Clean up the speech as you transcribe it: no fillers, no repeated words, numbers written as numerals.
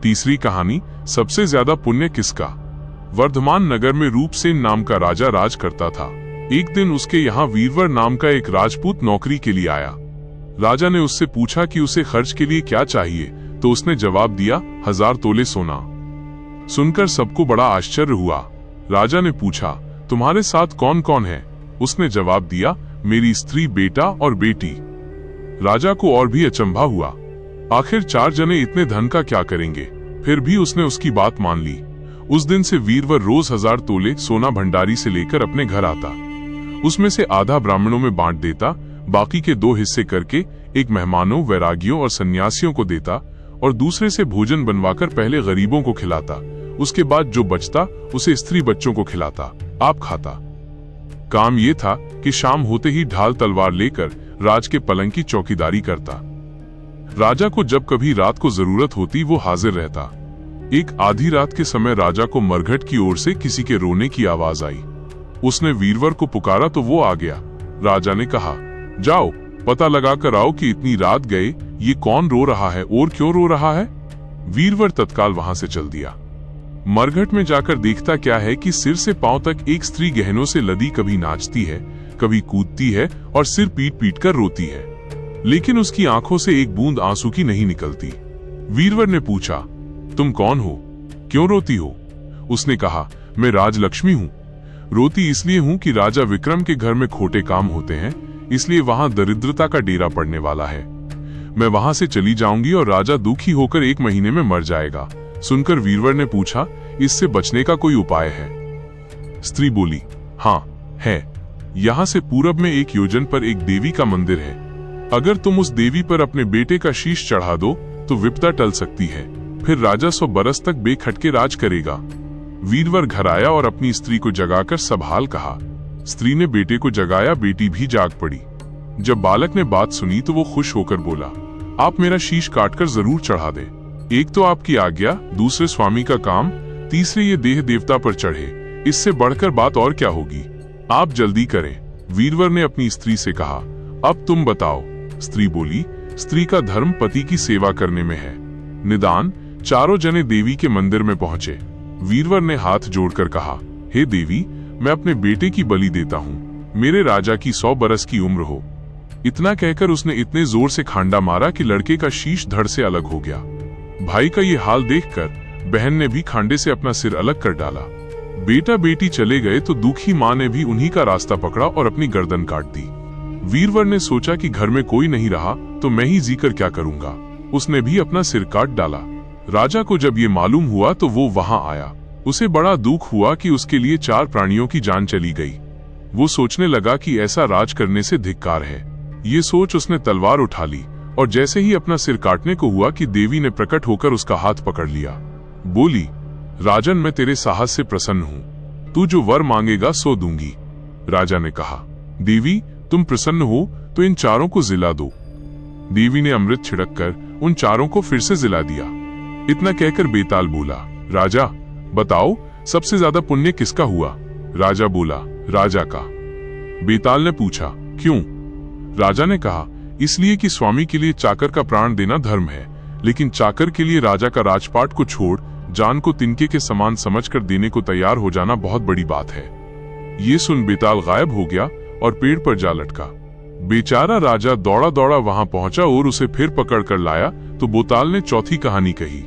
तीसरी कहानी, सबसे ज्यादा पुण्य किसका। वर्धमान नगर में रूपसेन नाम का राजा राज करता था। एक दिन उसके यहाँ वीरवर नाम का एक राजपूत नौकरी के लिए आया। राजा ने उससे पूछा कि उसे खर्च के लिए क्या चाहिए, तो उसने जवाब दिया, 1000 तोले सोना। सुनकर सबको बड़ा आश्चर्य हुआ। राजा ने पूछा, तुम्हारे साथ कौन कौन है? उसने जवाब दिया, मेरी स्त्री, बेटा और बेटी। राजा को और भी अचंभा हुआ। आखिर 4 जने इतने धन का क्या करेंगे? फिर भी उसने उसकी बात मान ली। उस दिन से वीरवर रोज 1000 तोले सोना भंडारी से लेकर अपने घर आता। उसमें से आधा ब्राह्मणों में बांट देता, बाकी के 2 हिस्से करके एक मेहमानों, वैरागियों और सन्यासियों को देता और दूसरे से भोजन बनवाकर पहले गरीबों को खिलाता। उसके बाद जो बचता उसे स्त्री बच्चों को खिलाता, आप खाता। काम ये था कि शाम होते ही ढाल तलवार लेकर राज के पलंग की चौकीदारी करता। राजा को जब कभी रात को जरूरत होती वो हाजिर रहता। एक आधी रात के समय राजा को मरघट की ओर से किसी के रोने की आवाज आई। उसने वीरवर को पुकारा तो वो आ गया। राजा ने कहा, जाओ पता लगा कर आओ कि इतनी रात गए ये कौन रो रहा है और क्यों रो रहा है। वीरवर तत्काल वहां से चल दिया। मरघट में जाकर देखता क्या है कि सिर से पांव तक एक स्त्री गहनों से लदी कभी नाचती है, कभी कूदती है और सिर पीट पीट कर रोती है, लेकिन उसकी आंखों से एक बूंद आंसू की नहीं निकलती। वीरवर ने पूछा, तुम कौन हो, क्यों रोती हो? उसने कहा, मैं राजलक्ष्मी हूँ। रोती इसलिए हूँ कि राजा विक्रम के घर में खोटे काम होते हैं, इसलिए वहां दरिद्रता का डेरा पड़ने वाला है। मैं वहां से चली जाऊंगी और राजा दुखी होकर 1 महीने में मर जाएगा। सुनकर वीरवर ने पूछा, इससे बचने का कोई उपाय है? स्त्री बोली, हाँ है। यहाँ से पूरब में 1 योजन पर एक देवी का मंदिर है। अगर तुम उस देवी पर अपने बेटे का शीश चढ़ा दो तो विपदा टल सकती है, फिर राजा 100 बरस तक बेखटके राज करेगा। वीरवर घर आया और अपनी स्त्री को जगाकर सब हाल कहा। स्त्री ने बेटे को जगाया, बेटी भी जाग पड़ी। जब बालक ने बात सुनी तो वो खुश होकर बोला, आप मेरा शीश काटकर जरूर चढ़ा दे। एक तो आपकी आज्ञा, दूसरे स्वामी का काम, तीसरे ये देह देवता पर चढ़े, इससे बढ़कर बात और क्या होगी? आप जल्दी करें। वीरवर ने अपनी स्त्री से कहा, अब तुम बताओ। स्त्री बोली, स्त्री का धर्म पति की सेवा करने में है। निदान 4 जने देवी के मंदिर में पहुंचे। वीरवर ने हाथ जोड़कर कहा, हे देवी, मैं अपने बेटे की बलि देता हूँ, मेरे राजा की 100 बरस की उम्र हो। इतना कहकर उसने इतने जोर से खांडा मारा कि लड़के का शीश धड़ से अलग हो गया। भाई का ये हाल देखकर बहन ने भी खांडे से अपना सिर अलग कर डाला। बेटा बेटी चले गए तो दुखी माँ ने भी उन्हीं का रास्ता पकड़ा और अपनी गर्दन काट दी। वीरवर ने सोचा कि घर में कोई नहीं रहा तो मैं ही जीकर क्या करूंगा। उसने भी अपना सिर काट डाला। राजा को जब ये मालूम हुआ तो वो वहां आया। उसे बड़ा दुख हुआ कि उसके लिए 4 प्राणियों की जान चली गई। वो सोचने लगा कि ऐसा राज करने से धिक्कार है। ये सोच उसने तलवार उठा ली और जैसे ही अपना सिर काटने को हुआ कि देवी ने प्रकट होकर उसका हाथ पकड़ लिया। बोली, राजन, मैं तेरे साहस से प्रसन्न हूँ, तू जो वर मांगेगा सो दूंगी। राजा ने कहा, देवी तुम प्रसन्न हो तो इन 4 को जिला दो। देवी ने अमृत छिड़क कर उन 4 को फिर से जिला दिया। इतना कहकर बेताल बोला, राजा बताओ सबसे ज्यादा पुण्य किसका हुआ? राजा बोला, राजा का। बेताल ने पूछा, क्यों? राजा ने कहा, इसलिए कि स्वामी के लिए चाकर का प्राण देना धर्म है, लेकिन चाकर के लिए राजा का राजपाट को छोड़ जान को तिनके के समान समझकर देने को तैयार हो जाना बहुत बड़ी बात है। ये सुन बेताल गायब हो गया और पेड़ पर जा लटका। बेचारा राजा दौड़ा दौड़ा वहां पहुंचा और उसे फिर पकड़ कर लाया तो बेताल ने चौथी कहानी कही।